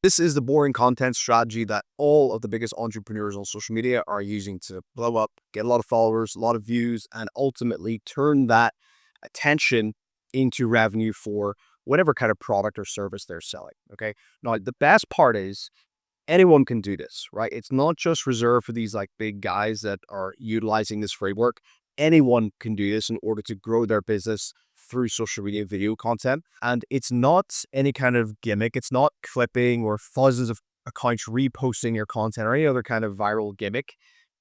This is the boring content strategy that all of the biggest entrepreneurs on social media are using to blow up, get a lot of followers, a lot of views, and ultimately turn that attention into revenue for whatever kind of product or service they're selling. Okay. Now, the best part is anyone can do this, right? It's not just reserved for these like big guys that are utilizing this framework. Anyone can do this in order to grow their business through social media video content. And it's not any kind of gimmick. It's not clipping or thousands of accounts reposting your content or any other kind of viral gimmick.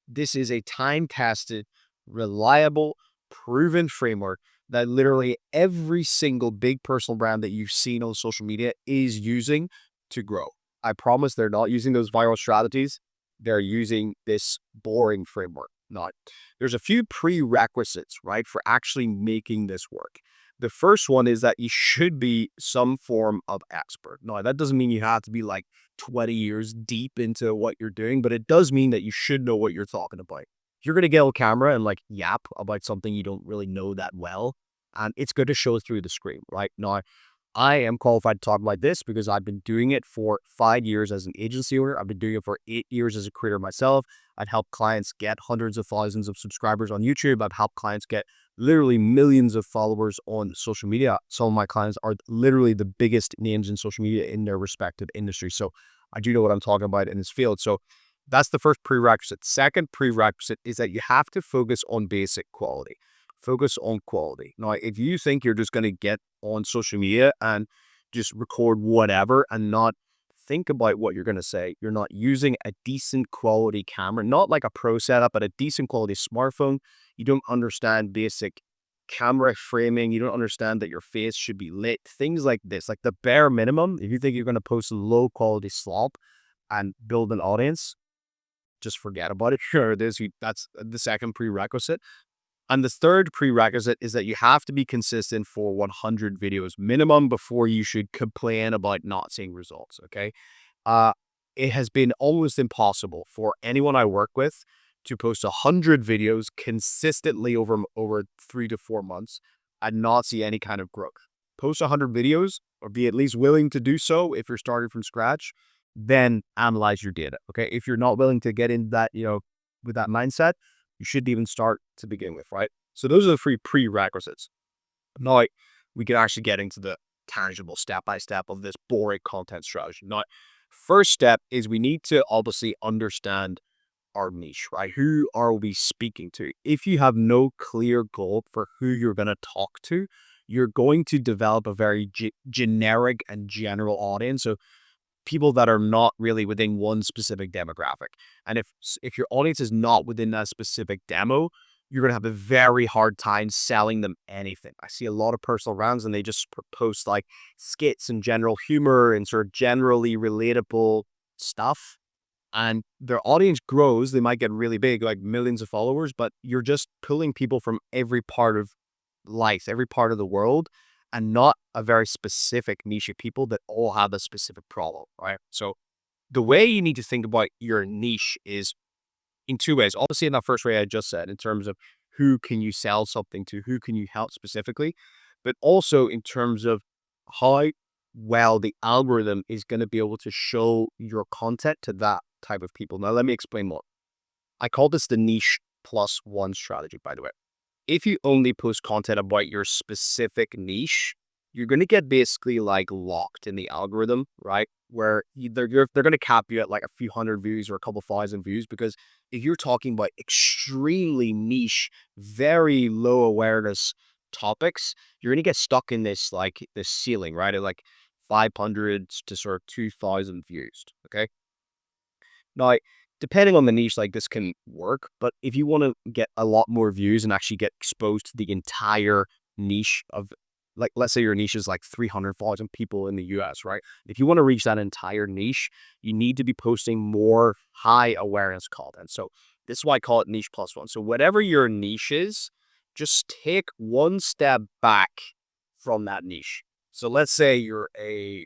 This is a time tested, reliable, proven framework that literally every single big personal brand that you've seen on social media is using to grow. I promise they're not using those viral strategies. They're using this boring framework. Not. There's a few prerequisites, right, for actually making this work. The first one is that you should be some form of expert. No, that doesn't mean you have to be like 20 years deep into what you're doing, but it does mean that you should know what you're talking about. If you're going to get on camera and like yap about something you don't really know that well, and it's good to show through the screen, right? Now, I am qualified to talk about this because I've been doing it for 5 years as an agency owner. I've been doing it for 8 years as a creator myself. I've helped clients get hundreds of thousands of subscribers on YouTube. I've helped clients get literally millions of followers on social media. Some of my clients are literally the biggest names in social media in their respective industry. So I do know what I'm talking about in this field. So that's the first prerequisite. Second prerequisite is that you have to focus on basic quality. Focus on quality. Now, if you think you're just going to get on social media and just record whatever and not think about what you're going to say, you're not using a decent quality camera, not like a pro setup, but a decent quality smartphone. You don't understand basic camera framing. You don't understand that your face should be lit. Things like this, like the bare minimum. If you think you're going to post low quality slop and build an audience, just forget about it. Sure, that's the second prerequisite. And the third prerequisite is that you have to be consistent for 100 videos minimum before you should complain about not seeing results. Okay. Uh, it has been almost impossible for anyone I work with to post 100 videos consistently over 3 to 4 months and not see any kind of growth. Post 100 videos or be at least willing to do so if you're starting from scratch, then analyze your data. Okay. If you're not willing to get into that, with that mindset, you shouldn't even start to begin with, right? So those are the three prerequisites. Now we can actually get into the tangible step by step of this boring content strategy. Now, first step is we need to obviously understand our niche, right? Who are we speaking to? If you have no clear goal for who you're going to talk to, you're going to develop a very generic and general audience. So people that are not really within one specific demographic. And if your audience is not within that specific demo, you're going to have a very hard time selling them anything. I see a lot of personal brands and they just post like skits and general humor and sort of generally relatable stuff. And their audience grows. They might get really big, like millions of followers, but you're just pulling people from every part of life, every part of the world, and not a very specific niche of people that all have a specific problem, right? So the way you need to think about your niche is in two ways. Obviously, in that first way I just said, in terms of who can you sell something to, who can you help specifically, but also in terms of how well the algorithm is going to be able to show your content to that type of people. Now, let me explain more. I call this the niche plus one strategy, by the way. If you only post content about your specific niche, you're going to get basically like locked in the algorithm, right? Where they're going to cap you at like a few hundred views or a couple thousand views. Because if you're talking about extremely niche, very low awareness topics, you're going to get stuck in this ceiling, right? At like 500 to sort of 2,000 views. Okay. Now, depending on the niche, like this can work, but if you want to get a lot more views and actually get exposed to the entire niche of, like, let's say your niche is like 300,000 people in the US, right? If you want to reach that entire niche, you need to be posting more high awareness content. So this is why I call it niche plus one. So whatever your niche is, just take one step back from that niche. So let's say you're a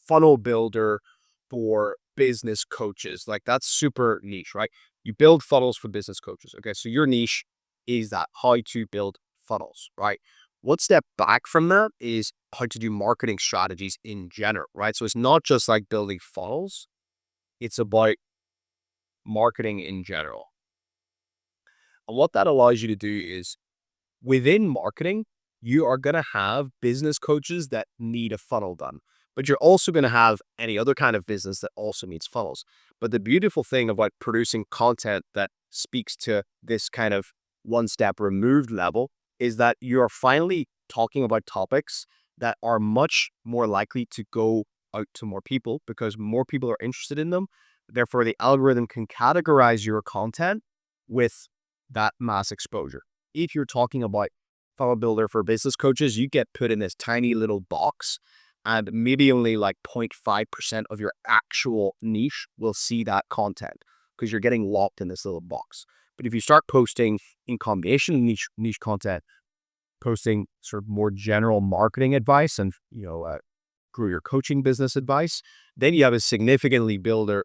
funnel builder for business coaches. Like that's super niche, right? You build funnels for business coaches. Okay. So your niche is that how to build funnels, right? One step back from that is how to do marketing strategies in general, right? So it's not just like building funnels, it's about marketing in general. And what that allows you to do is within marketing, you are going to have business coaches that need a funnel done, but you're also going to have any other kind of business that also needs funnels. But the beautiful thing about producing content that speaks to this kind of one step removed level is that you are finally talking about topics that are much more likely to go out to more people because more people are interested in them. Therefore, the algorithm can categorize your content with that mass exposure. If you're talking about funnel builder for business coaches, you get put in this tiny little box and maybe only like 0.5% of your actual niche will see that content because you're getting locked in this little box. But if you start posting in combination niche content, posting sort of more general marketing advice and, grow your coaching business advice, then you have a significantly bigger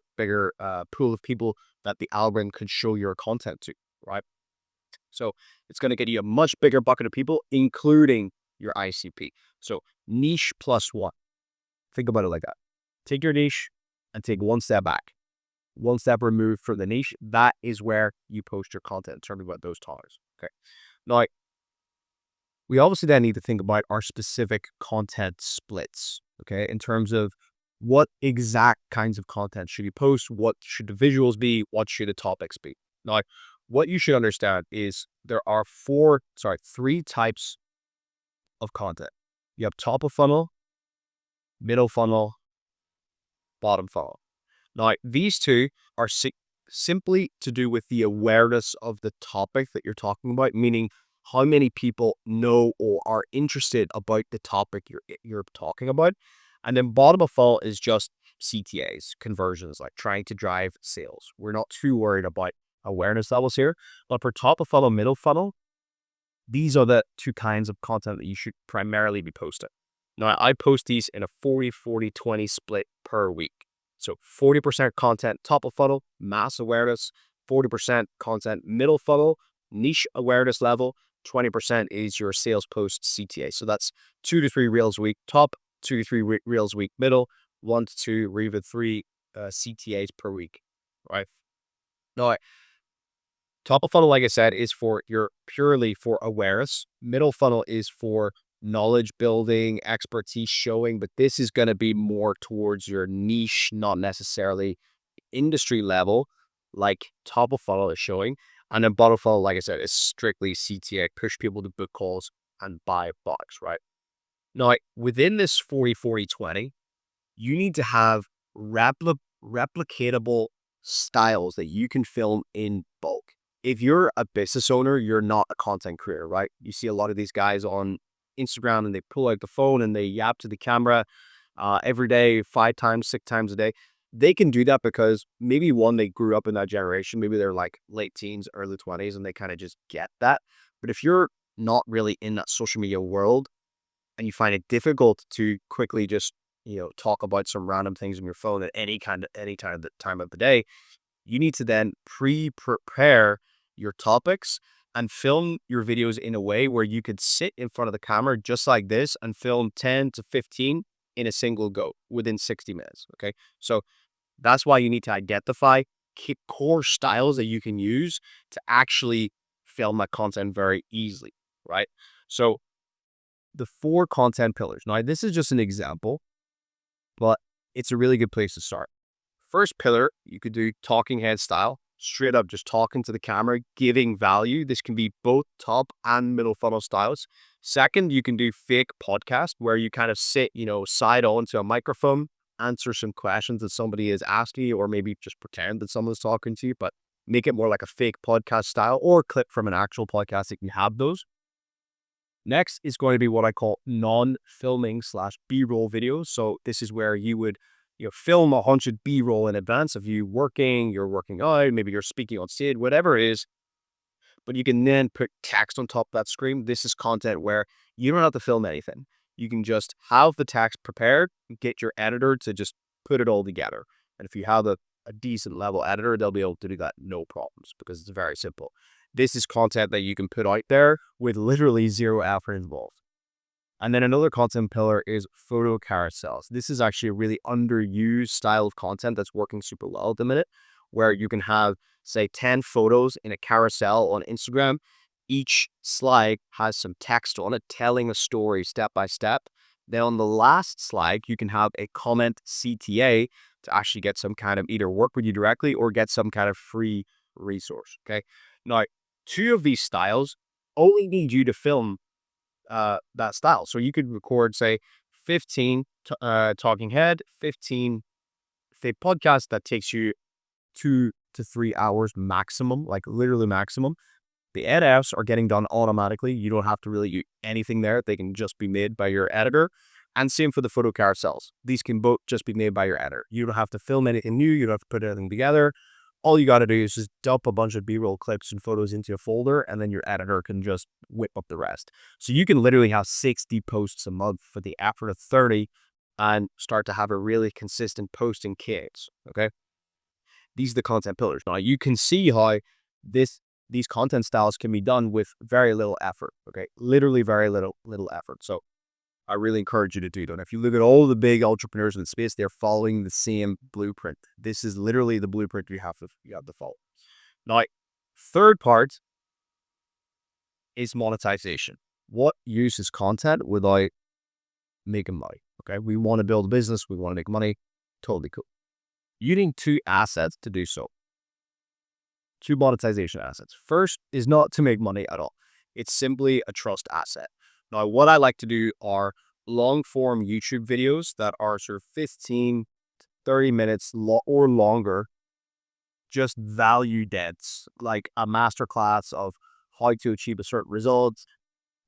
pool of people that the algorithm could show your content to, right? So it's going to get you a much bigger bucket of people, including your ICP. So niche plus one. Think about it like that. Take your niche and take one step back. One step removed from the niche. That is where you post your content. Tell me about those toggles. Okay. Now, we obviously then need to think about our specific content splits. Okay. In terms of what exact kinds of content should you post? What should the visuals be? What should the topics be? Now, what you should understand is there are three types of content. You have top of funnel, middle funnel, bottom funnel. Now, these two are simply to do with the awareness of the topic that you're talking about, meaning how many people know or are interested about the topic you're talking about. And then bottom of funnel is just CTAs, conversions, like trying to drive sales. We're not too worried about awareness levels here. But for top of funnel, middle funnel, these are the two kinds of content that you should primarily be posting. Now, I post these in a 40-40-20 split per week. So 40% content top of funnel, mass awareness, 40% content middle funnel, niche awareness level, 20% is your sales post CTA. So that's 2 to 3 reels a week top, 2 to 3 reels a week middle, 1 to 2 or even 3 CTAs per week, right? Now, top of funnel, like I said, is for your purely for awareness. Middle funnel is for knowledge building, expertise showing, but this is going to be more towards your niche, not necessarily industry level, like top of funnel is showing. And then bottom funnel, like I said, is strictly CTA, push people to book calls and buy products, right? Now, within this 40-40-20, you need to have replicatable styles that you can film in bulk. If you're a business owner, you're not a content creator, right? You see a lot of these guys on Instagram and they pull out the phone and they yap to the camera every day, 5 times, 6 times a day. They can do that because maybe one, they grew up in that generation. Maybe they're like late teens, early 20s, and they kind of just get that. But if you're not really in that social media world and you find it difficult to quickly just, talk about some random things on your phone at any time of the day, you need to then prepare your topics and film your videos in a way where you could sit in front of the camera just like this and film 10 to 15 in a single go within 60 minutes. Okay. So that's why you need to identify core styles that you can use to actually film that content very easily. Right. So the 4 content pillars. Now, this is just an example, but it's a really good place to start. First pillar, you could do talking head style, straight up just talking to the camera, giving value. This can be both top and middle funnel styles. Second, you can do fake podcast where you kind of sit, side on to a microphone, answer some questions that somebody is asking you, or maybe just pretend that someone's talking to you, but make it more like a fake podcast style or clip from an actual podcast if you have those. Next is going to be what I call non-filming / B-roll videos. So this is where you would film 100 B-roll in advance of you working, you're working out, maybe you're speaking on stage, whatever it is. But you can then put text on top of that screen. This is content where you don't have to film anything. You can just have the text prepared, get your editor to just put it all together. And if you have a decent level editor, they'll be able to do that no problems because it's very simple. This is content that you can put out there with literally zero effort involved. And then another content pillar is photo carousels. This is actually a really underused style of content that's working super well at the minute, where you can have, say, 10 photos in a carousel on Instagram. Each slide has some text on it telling a story step by step. Then on the last slide, you can have a comment CTA to actually get some kind of either work with you directly or get some kind of free resource. Okay. Now, two of these styles only need you to film that style. So you could record, say, 15 talking head, 15 say podcast that takes you 2 to 3 hours maximum, like literally maximum. The edits are getting done automatically. You don't have to really do anything there. They can just be made by your editor. And same for the photo carousels. These can both just be made by your editor. You don't have to film anything new. You don't have to put anything together. All you got to do is just dump a bunch of B-roll clips and photos into a folder, and then your editor can just whip up the rest. So you can literally have 60 posts a month for the effort of 30 and start to have a really consistent posting cadence. Okay. These are the content pillars. Now you can see how these content styles can be done with very little effort. Okay. Literally very little effort. So I really encourage you to do that. If you look at all the big entrepreneurs in the space, they're following the same blueprint. This is literally the blueprint you have to follow. Now, third part is monetization. What use is content without making money? Okay, we want to build a business, we want to make money. Totally cool. You need two assets to do so. Two monetization assets. First is not to make money at all. It's simply a trust asset. Now, what I like to do are long form YouTube videos that are sort of 15 to 30 minutes or longer, just value dense, like a masterclass of how to achieve a certain result,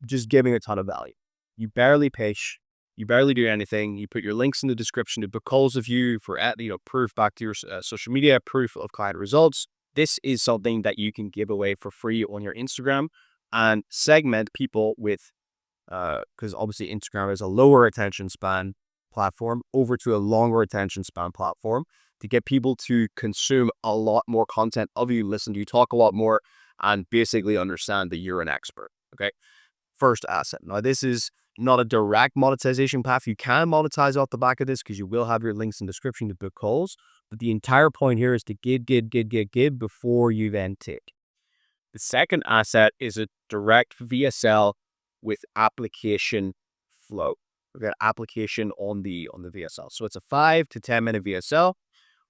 just giving a ton of value. You barely pitch, you barely do anything. You put your links in the description to book calls of you for proof back to your social media, proof of client results. This is something that you can give away for free on your Instagram and segment people with because obviously Instagram is a lower attention span platform over to a longer attention span platform to get people to consume a lot more content of you, listen to you talk a lot more, and basically understand that you're an expert. Okay. First asset. Now, this is not a direct monetization path. You can monetize off the back of this because you will have your links in the description to book calls. But the entire point here is to give before you then take. The second asset is a direct VSL with application flow. We've got application on the VSL. So it's a 5 to 10 minute VSL.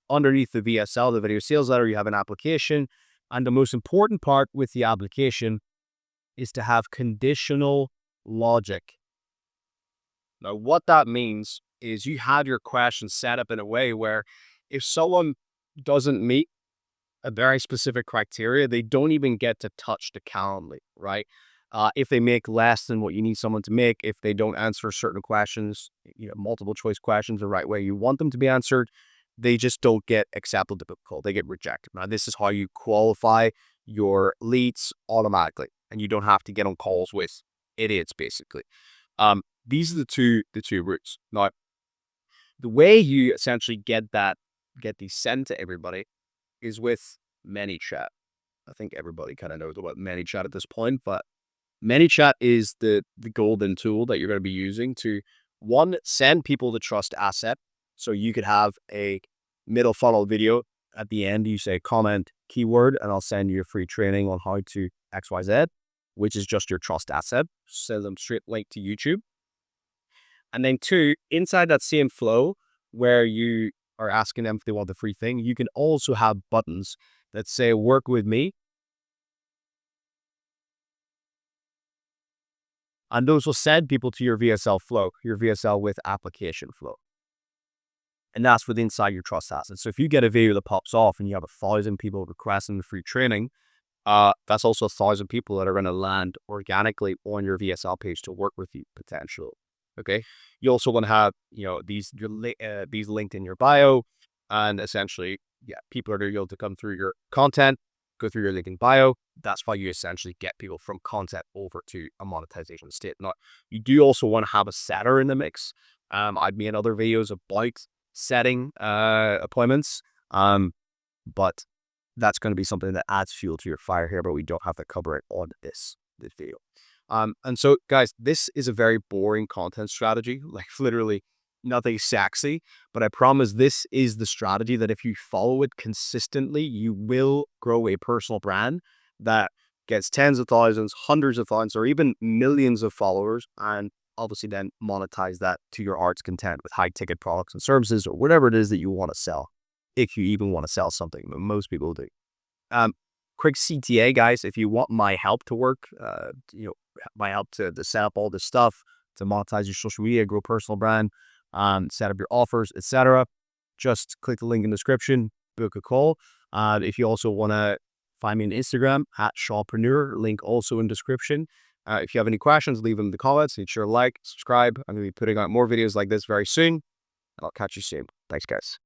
Underneath the VSL, the video sales letter, you have an application. And the most important part with the application is to have conditional logic. Now, what that means is you have your questions set up in a way where if someone doesn't meet a very specific criteria, they don't even get to touch the Calendly, right? If they make less than what you need someone to make, if they don't answer certain questions, multiple choice questions the right way you want them to be answered, they just don't get accepted to book call. They get rejected. Now, this is how you qualify your leads automatically, and you don't have to get on calls with idiots, basically. These are the two routes. Now, the way you essentially get these sent to everybody is with ManyChat. I think everybody kind of knows about ManyChat at this point, but ManyChat is the golden tool that you're going to be using to, one, send people the trust asset. So you could have a middle funnel video at the end. You say comment keyword, and I'll send you a free training on how to XYZ, which is just your trust asset. Send them straight link to YouTube. And then two, inside that same flow where you are asking them if they want the free thing, you can also have buttons that say work with me. And those will send people to your VSL flow, your VSL with application flow. And that's within inside your trust asset. So if you get a video that pops off and you have 1,000 people requesting the free training, that's also 1,000 people that are going to land organically on your VSL page to work with you potentially. Okay. You also want to have, these linked in your bio, and essentially, people are going to be able to come through your content, go through your link in bio. That's why you essentially get people from content over to a monetization state. Now, you do also want to have a setter in the mix. I've made other videos about setting appointments, but that's going to be something that adds fuel to your fire here, but we don't have to cover it on this video. And so, guys, this is a very boring content strategy, like literally nothing sexy. But I promise this is the strategy that if you follow it consistently, you will grow a personal brand that gets tens of thousands, hundreds of thousands, or even millions of followers, and obviously then monetize that to your art's content with high ticket products and services or whatever it is that you want to sell, if you even want to sell something. But most people do. Um, Quick CTA, guys, if you want my help to work, my help to set up all this stuff, to monetize your social media, grow personal brand, set up your offers, etc., just click the link in the description, book a call. If you also want to find me on Instagram at Shawpreneur, link also in description. If you have any questions, leave them in the comments. Make sure to like, subscribe. I'm going to be putting out more videos like this very soon, and I'll catch you soon. Thanks, guys.